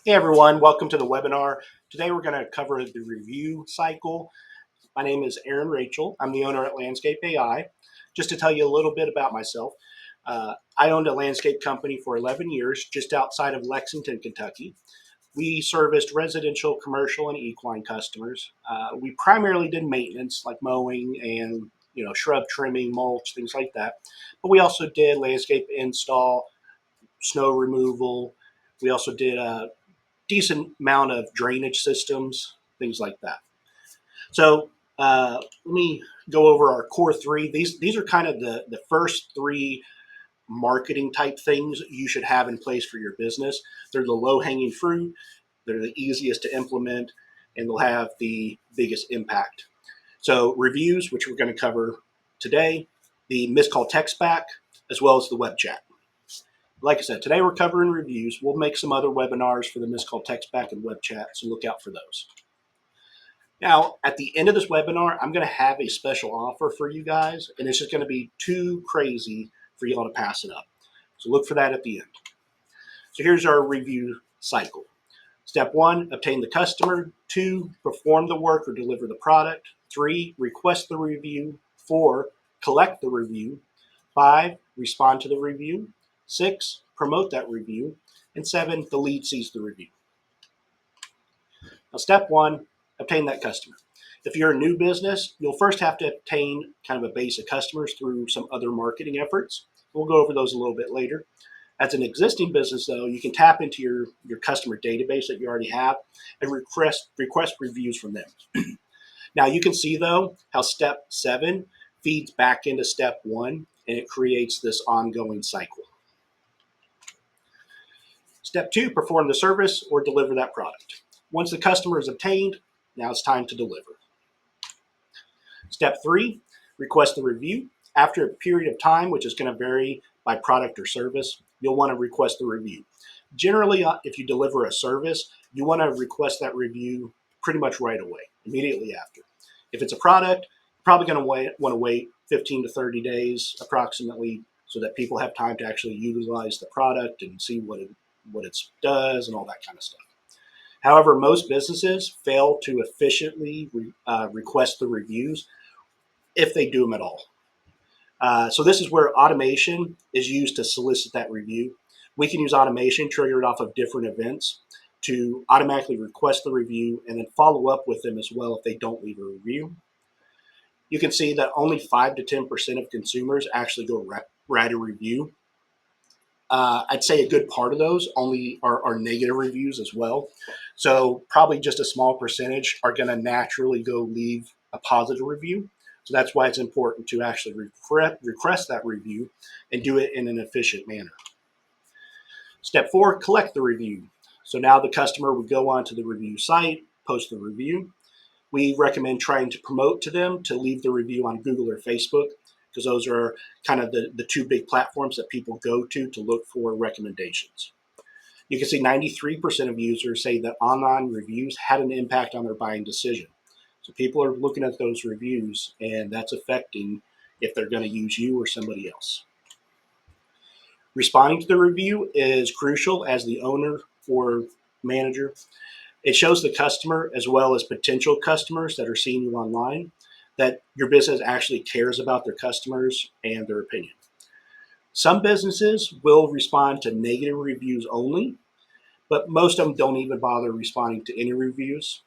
Hey everyone, welcome to the webinar. Today we're going to cover the review cycle. My name is Aaron Rachel. I'm the owner at Landscape AI. Just to tell you a little bit about myself, I owned a landscape company for 11 years just outside of Lexington, Kentucky. We serviced residential, commercial, and equine customers. We primarily did maintenance like mowing and shrub trimming, mulch, things like that. But we also did landscape install, snow removal. We also did decent amount of drainage systems, things like that. So let me go over our core three. These are kind of the first three marketing type things you should have in place for your business. They're the low hanging fruit. They're the easiest to implement, and they'll have the biggest impact. So reviews, which we're going to cover today, the missed call text back, as well as the web chat. Like I said, today we're covering reviews. We'll make some other webinars for the missed call text back and web chat, so look out for those. Now, at the end of this webinar, I'm going to have a special offer for you guys, and it's just going to be too crazy for y'all to pass it up. So look for that at the end. So here's our review cycle. Step 1, obtain the customer. 2, perform the work or deliver the product. 3, request the review. 4, collect the review. 5, respond to the review. 6, promote that review. And 7, the lead sees the review. Now, step 1, obtain that customer. If you're a new business, you'll first have to obtain kind of a base of customers through some other marketing efforts. We'll go over those a little bit later. As an existing business, though, you can tap into your customer database that you already have and request reviews from them. Now, you can see, though, how step 7 feeds back into step 1, and it creates this ongoing cycle. Step 2, perform the service or deliver that product. Once the customer is obtained, now it's time to deliver. Step 3, request the review. After a period of time, which is going to vary by product or service, you'll want to request the review. Generally, if you deliver a service, you want to request that review pretty much right away, immediately after. If it's a product, you're probably going to want to wait 15 to 30 days approximately so that people have time to actually utilize the product and see what it does and all that kind of stuff. However, most businesses fail to efficiently request the reviews if they do them at all. So this is where automation is used to solicit that review. We can use automation triggered off of different events to automatically request the review and then follow up with them as well if they don't leave a review. You can see that only 5 to 10% of consumers actually go write a review. I'd say a good part of those only are negative reviews as well. So probably just a small percentage are going to naturally go leave a positive review. So that's why it's important to actually request that review and do it in an efficient manner. Step 4, collect the review. So now the customer would go onto the review site, post the review. We recommend trying to promote to them to leave the review on Google or Facebook, because those are kind of the two big platforms that people go to look for recommendations. You can see 93% of users say that online reviews had an impact on their buying decision. So people are looking at those reviews, and that's affecting if they're going to use you or somebody else. Responding to the review is crucial as the owner or manager. It shows the customer as well as potential customers that are seeing you online that your business actually cares about their customers and their opinion. Some businesses will respond to negative reviews only, but most of them don't even bother responding to any reviews.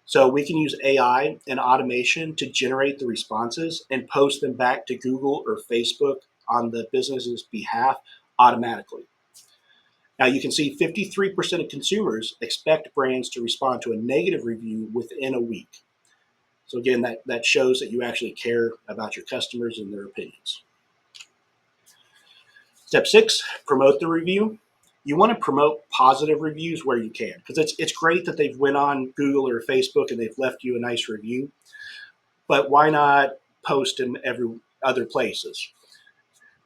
So we can use AI and automation to generate the responses and post them back to Google or Facebook on the business's behalf automatically. Now you can see 53% of consumers expect brands to respond to a negative review within a week. So again, that shows that you actually care about your customers and their opinions. Step 6, promote the review. You want to promote positive reviews where you can, because it's great that they've went on Google or Facebook and they've left you a nice review, but why not post in every other places?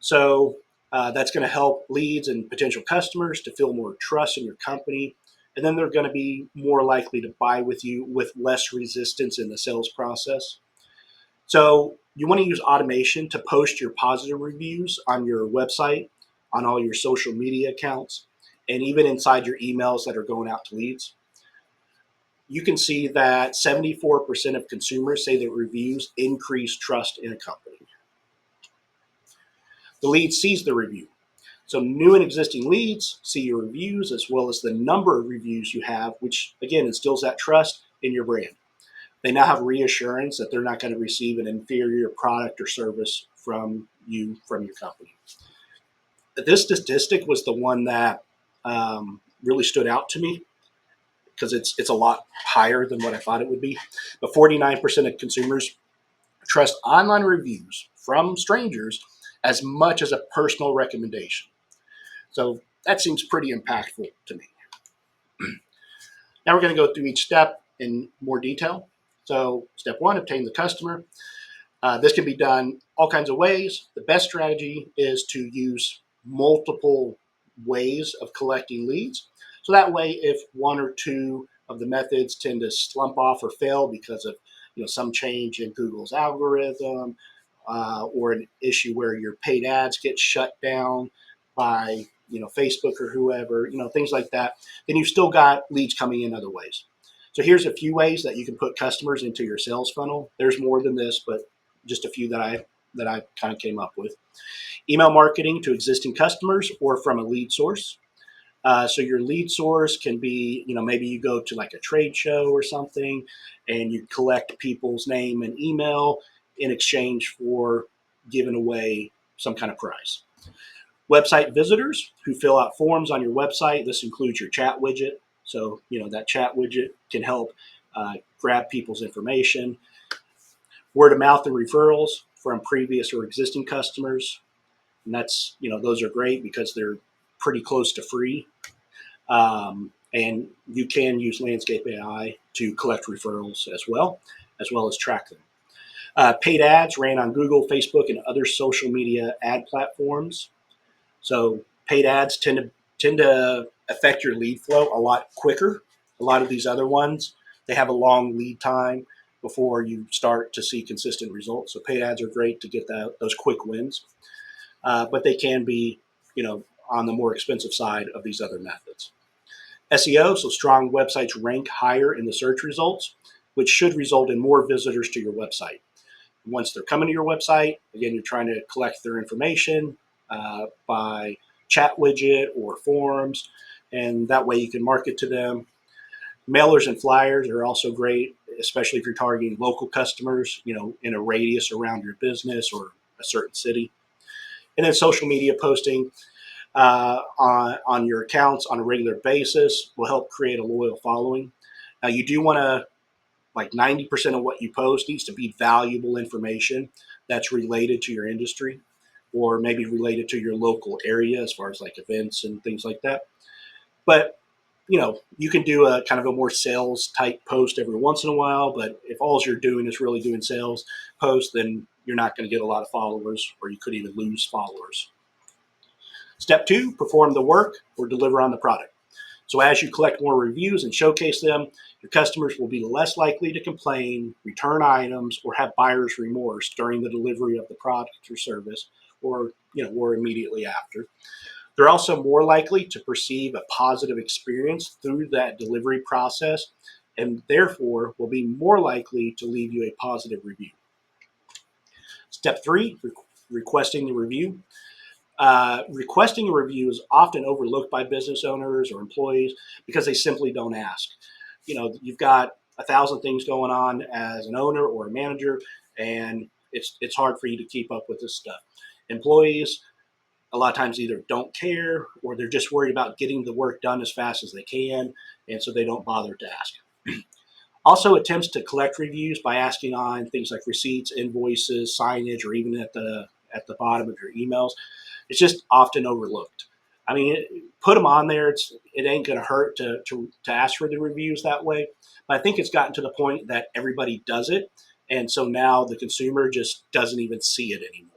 So that's going to help leads and potential customers to feel more trust in your company, and then they're going to be more likely to buy with you with less resistance in the sales process. So you want to use automation to post your positive reviews on your website, on all your social media accounts, and even inside your emails that are going out to leads, you can see that 74% of consumers say that reviews increase trust in a company. The lead sees the review. So new and existing leads see your reviews as well as the number of reviews you have, which again instills that trust in your brand. They now have reassurance that they're not going to receive an inferior product or service from you, from your company. This statistic was the one that really stood out to me because it's a lot higher than what I thought it would be. But 49% of consumers trust online reviews from strangers as much as a personal recommendation. So that seems pretty impactful to me. Now we're going to go through each step in more detail. So step one, obtain the customer. This can be done all kinds of ways. The best strategy is to use multiple ways of collecting leads. So that way, if one or two of the methods tend to slump off or fail because of some change in Google's algorithm, or an issue where your paid ads get shut down by Facebook or whoever, things like that, then you've still got leads coming in other ways. So here's a few ways that you can put customers into your sales funnel. There's more than this, but just a few that I kind of came up with. Email marketing to existing customers or from a lead source. So your lead source can be, maybe you go to like a trade show or something and you collect people's name and email in exchange for giving away some kind of prize. Website visitors who fill out forms on your website. This includes your chat widget. So, that chat widget can help grab people's information. Word of mouth and referrals from previous or existing customers. And that's, those are great because they're pretty close to free. And you can use Landscape AI to collect referrals as well as track them. Paid ads ran on Google, Facebook, and other social media ad platforms. So paid ads tend to affect your lead flow a lot quicker. A lot of these other ones, they have a long lead time before you start to see consistent results. So paid ads are great to get those quick wins, but they can be, on the more expensive side of these other methods. SEO, so strong websites rank higher in the search results, which should result in more visitors to your website. Once they're coming to your website, again, you're trying to collect their information by chat widget or forums, and that way you can market to them. Mailers and flyers are also great, especially if you're targeting local customers, in a radius around your business or a certain city. And then social media posting on your accounts on a regular basis will help create a loyal following. Now, you do want to, like 90% of what you post needs to be valuable information that's related to your industry or maybe related to your local area as far as like events and things like that. But, you can do a kind of a more sales type post every once in a while, but if all you're doing is really doing sales posts, then you're not going to get a lot of followers, or you could even lose followers. Step two, perform the work or deliver on the product. So as you collect more reviews and showcase them, your customers will be less likely to complain, return items, or have buyer's remorse during the delivery of the product or service, or immediately after. They're also more likely to perceive a positive experience through that delivery process, and therefore will be more likely to leave you a positive review. Step three, requesting the review. Requesting a review is often overlooked by business owners or employees because they simply don't ask. You've got 1,000 things going on as an owner or a manager, and it's hard for you to keep up with this stuff. Employees a lot of times either don't care or they're just worried about getting the work done as fast as they can, and so they don't bother to ask. Also, attempts to collect reviews by asking on things like receipts, invoices, signage, or even at the bottom of your emails, it's just often overlooked. I mean, put them on there. It ain't going to hurt to ask for the reviews that way. But I think it's gotten to the point that everybody does it, and so now the consumer just doesn't even see it anymore.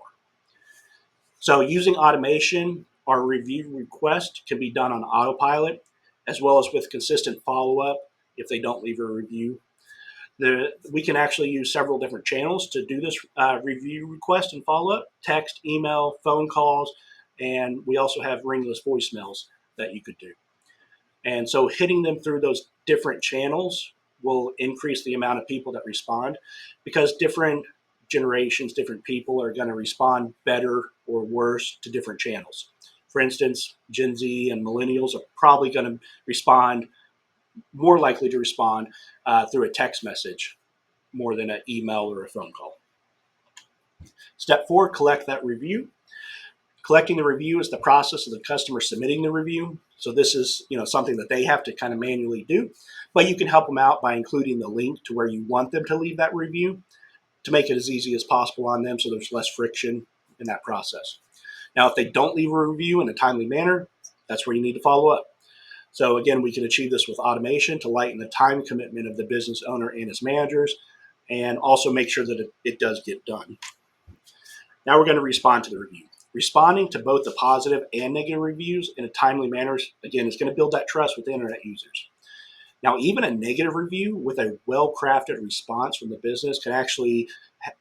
So using automation, our review request can be done on autopilot, as well as with consistent follow-up if they don't leave a review. We can actually use several different channels to do this review request and follow-up: text, email, phone calls, and we also have ringless voicemails that you could do. And so hitting them through those different channels will increase the amount of people that respond, because different generations, different people are going to respond better or worse to different channels. For instance, Gen Z and millennials are probably going to respond, more likely to respond through a text message more than an email or a phone call. Step 4, collect that review. Collecting the review is the process of the customer submitting the review. So this is, something that they have to kind of manually do, but you can help them out by including the link to where you want them to leave that review to make it as easy as possible on them, so there's less friction in that process. Now, if they don't leave a review in a timely manner, that's where you need to follow up. So again, we can achieve this with automation to lighten the time commitment of the business owner and his managers, and also make sure that it does get done. Now we're going to respond to the review. Responding to both the positive and negative reviews in a timely manner, again, is going to build that trust with the internet users. Now, even a negative review with a well-crafted response from the business can actually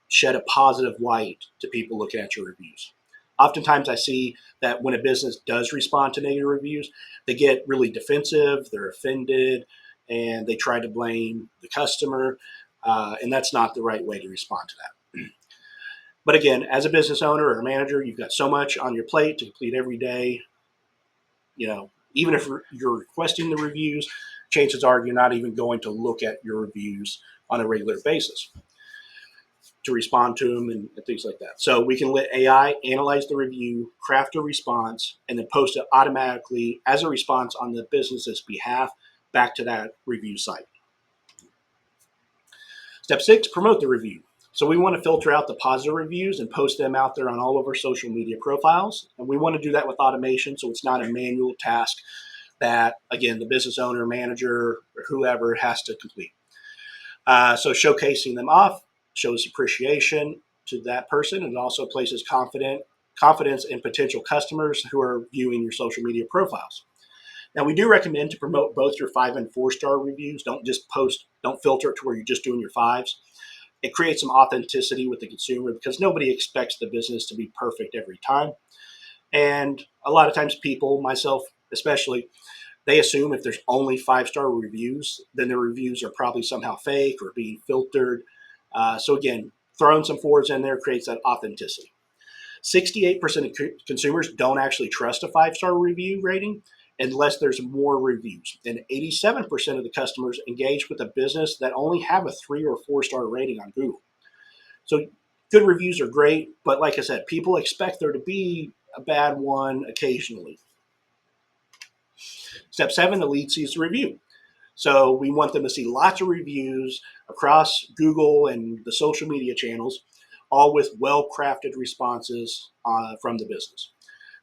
shed a positive light to people looking at your reviews. Oftentimes I see that when a business does respond to negative reviews, they get really defensive, they're offended, and they try to blame the customer, and that's not the right way to respond to that. But again, as a business owner or a manager, you've got so much on your plate to complete every day. Even if you're requesting the reviews, chances are you're not even going to look at your reviews on a regular basis to respond to them and things like that. So we can let AI analyze the review, craft a response, and then post it automatically as a response on the business's behalf back to that review site. Step 6, promote the review. So we want to filter out the positive reviews and post them out there on all of our social media profiles. And we want to do that with automation, so it's not a manual task that, again, the business owner, manager, or whoever has to complete. So showcasing them off shows appreciation to that person, and it also places confidence in potential customers who are viewing your social media profiles. Now, we do recommend to promote both your 5 and 4-star reviews. Don't filter it to where you're just doing your 5s. It creates some authenticity with the consumer, because nobody expects the business to be perfect every time. And a lot of times people, myself especially, they assume if there's only 5-star reviews, then the reviews are probably somehow fake or being filtered. So again, throwing some 4s in there creates that authenticity. 68% of consumers don't actually trust a 5-star review rating unless there's more reviews. And 87% of the customers engage with a business that only have a 3 or 4-star rating on Google. So good reviews are great, but like I said, people expect there to be a bad one occasionally. Step 7, the lead sees the review. So we want them to see lots of reviews across Google and the social media channels, all with well-crafted responses from the business.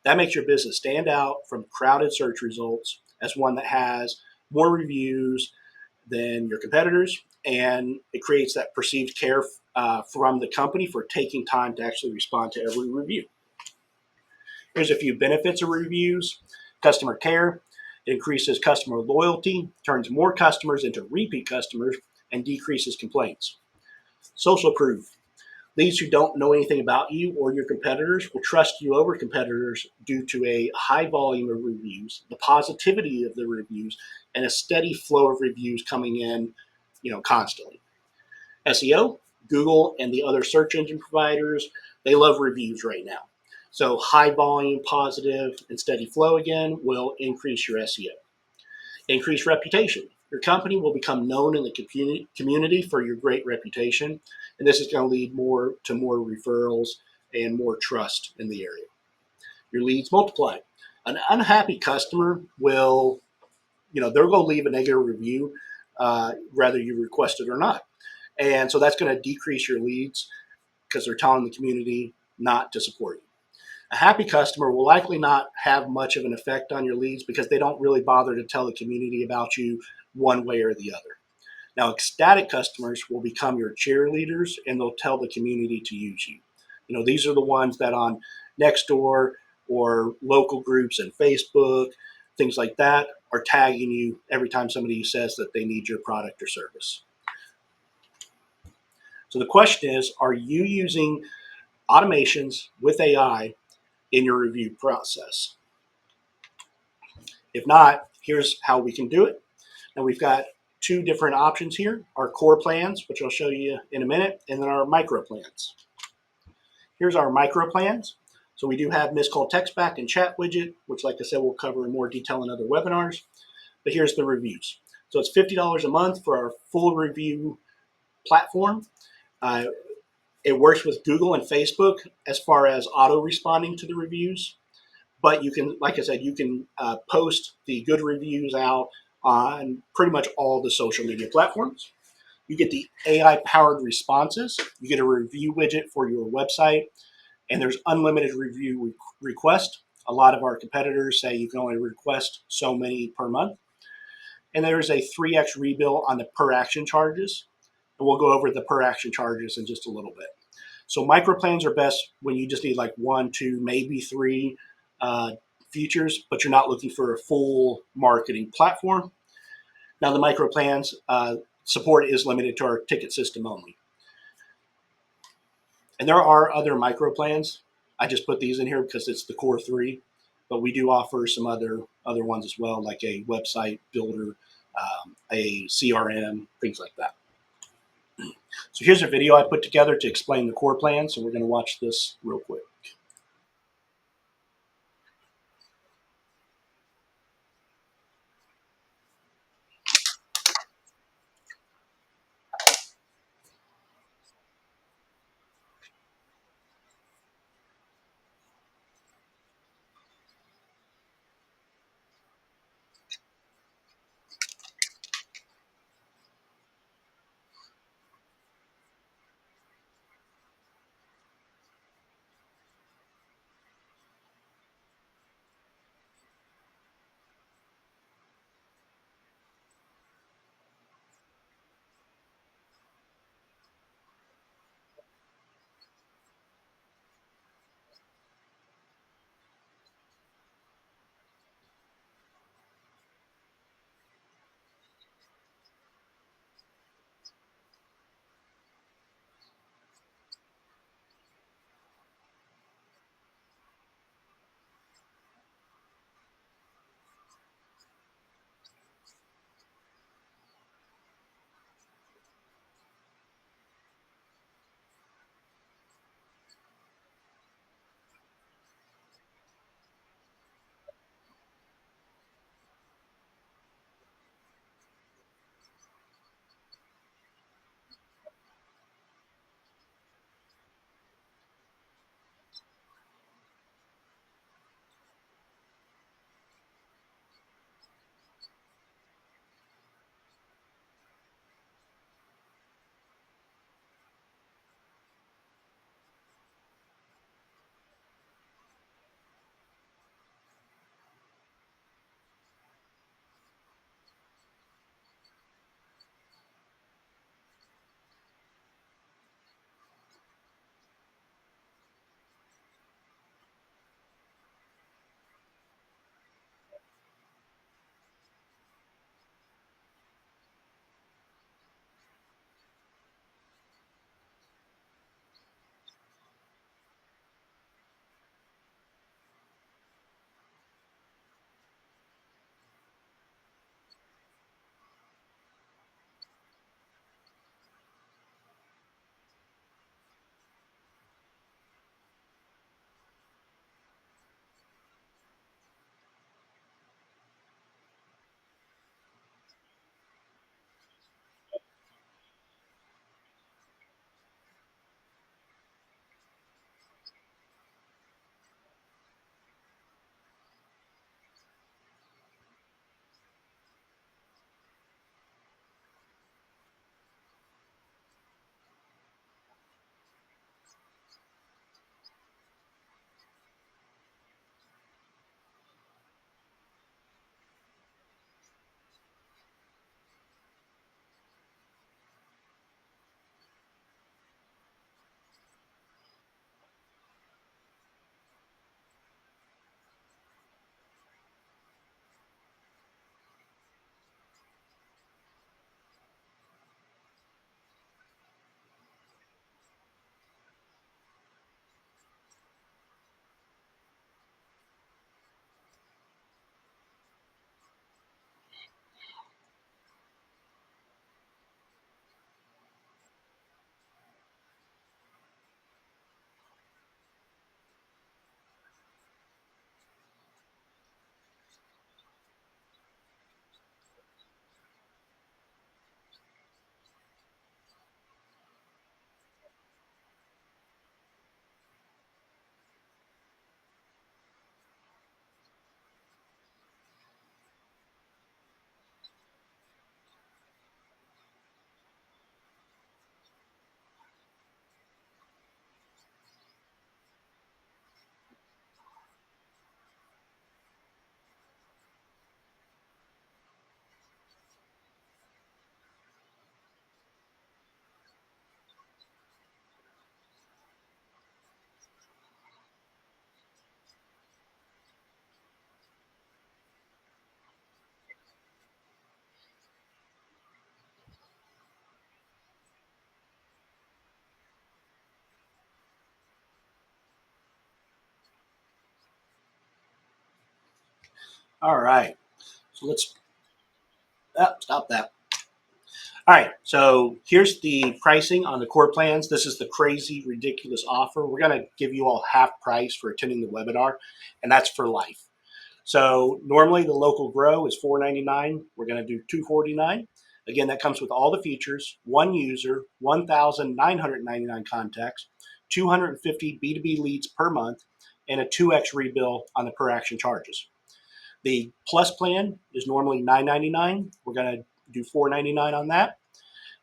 That makes your business stand out from crowded search results as one that has more reviews than your competitors, and it creates that perceived care from the company for taking time to actually respond to every review. Here's a few benefits of reviews. Customer care. It increases customer loyalty, turns more customers into repeat customers, and decreases complaints. Social proof. Leads who don't know anything about you or your competitors will trust you over competitors due to a high volume of reviews, the positivity of the reviews, and a steady flow of reviews coming in, constantly. SEO, Google and the other search engine providers, they love reviews right now. So high volume, positive, and steady flow again will increase your SEO. Increase reputation. Your company will become known in the community for your great reputation, and this is going to lead to more referrals and more trust in the area. Your leads multiply. An unhappy customer will, they're going to leave a negative review, whether you request it or not. And so that's going to decrease your leads because they're telling the community not to support you. A happy customer will likely not have much of an effect on your leads because they don't really bother to tell the community about you one way or the other. Now, ecstatic customers will become your cheerleaders, and they'll tell the community to use you. These are the ones that on Nextdoor or local groups and Facebook, things like that, are tagging you every time somebody says that they need your product or service. So the question is, are you using automations with AI in your review process? If not, here's how we can do it. Now we've got two different options here, our core plans, which I'll show you in a minute, and then our micro plans. Here's our micro plans. So we do have missed call text back and chat widget, which like I said, we'll cover in more detail in other webinars. But here's the reviews. So it's $50 a month for our full review platform. Uh, it works with Google and Facebook as far as auto responding to the reviews. But you can, like I said, you can post the good reviews out on pretty much all the social media platforms. You get the AI powered responses. You get a review widget for your website, and there's unlimited review request. A lot of our competitors say you can only request so many per month. And there's a 3x rebill on the per action charges. And we'll go over the per action charges in just a little bit. So micro plans are best when you just need like 1, 2, maybe 3 features, but you're not looking for a full marketing platform. Now the micro plans support is limited to our ticket system only. And there are other micro plans. I just put these in here because it's the core 3, but we do offer some other ones as well, like a website builder, a CRM, things like that. So here's a video I put together to explain the core plan. So we're going to watch this real quick. All right, so let's stop that. All right, so here's the pricing on the core plans. This is the crazy, ridiculous offer. We're going to give you all half price for attending the webinar, and that's for life. So normally the local grow is $4.99. We're going to do $249. Again, that comes with all the features: one user, 1,999 contacts, 250 B2B leads per month, and a 2x rebill on the per action charges. The plus plan is normally $9.99. We're going to do $4.99 on that.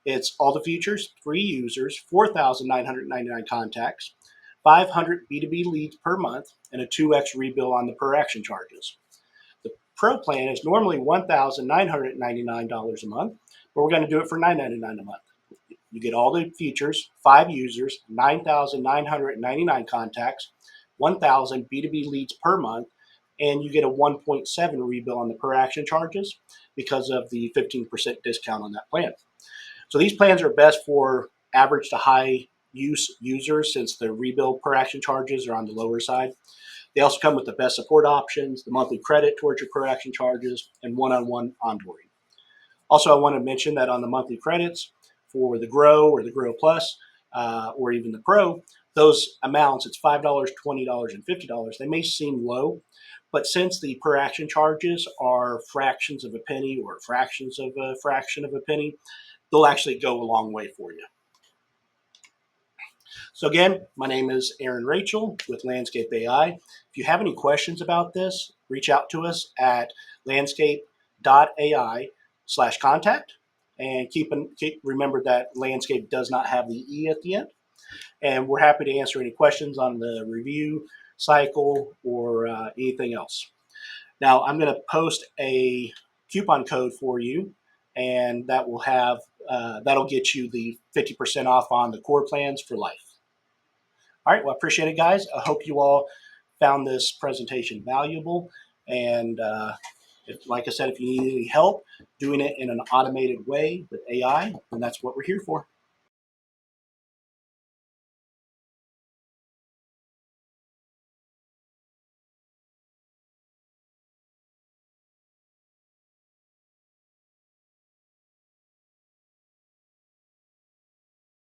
It's all the features: 3 users, 4,999 contacts, 500 B2B leads per month, and a 2x rebill on the per action charges. The Pro plan is normally $1,999 a month, but we're going to do it for $9.99 a month. You get all the features: 5 users, 9,999 contacts, 1,000 B2B leads per month, and you get a 1.7 rebill on the per action charges because of the 15% discount on that plan. So these plans are best for average to high use users, since the rebill per action charges are on the lower side. They also come with the best support options, the monthly credit towards your per action charges, and one-on-one onboarding. Also, I want to mention that on the monthly credits for the Grow or the Grow Plus, or even the Pro, those amounts, it's $5, $20, and $50. They may seem low, but since the per action charges are fractions of a penny or fractions of a fraction of a penny, they'll actually go a long way for you. So again, my name is Aaron Rachel with Landscape AI. If you have any questions about this, reach out to us at landscape.ai/contact. And remember that Landscape does not have the E at the end. And we're happy to answer any questions on the review cycle or anything else. Now, I'm going to post a coupon code for you, and that will have that'll get you the 50% off on the core plans for life. All right, well, I appreciate it, guys. I hope you all found this presentation valuable. And like I said, if you need any help doing it in an automated way with AI, then that's what we're here for.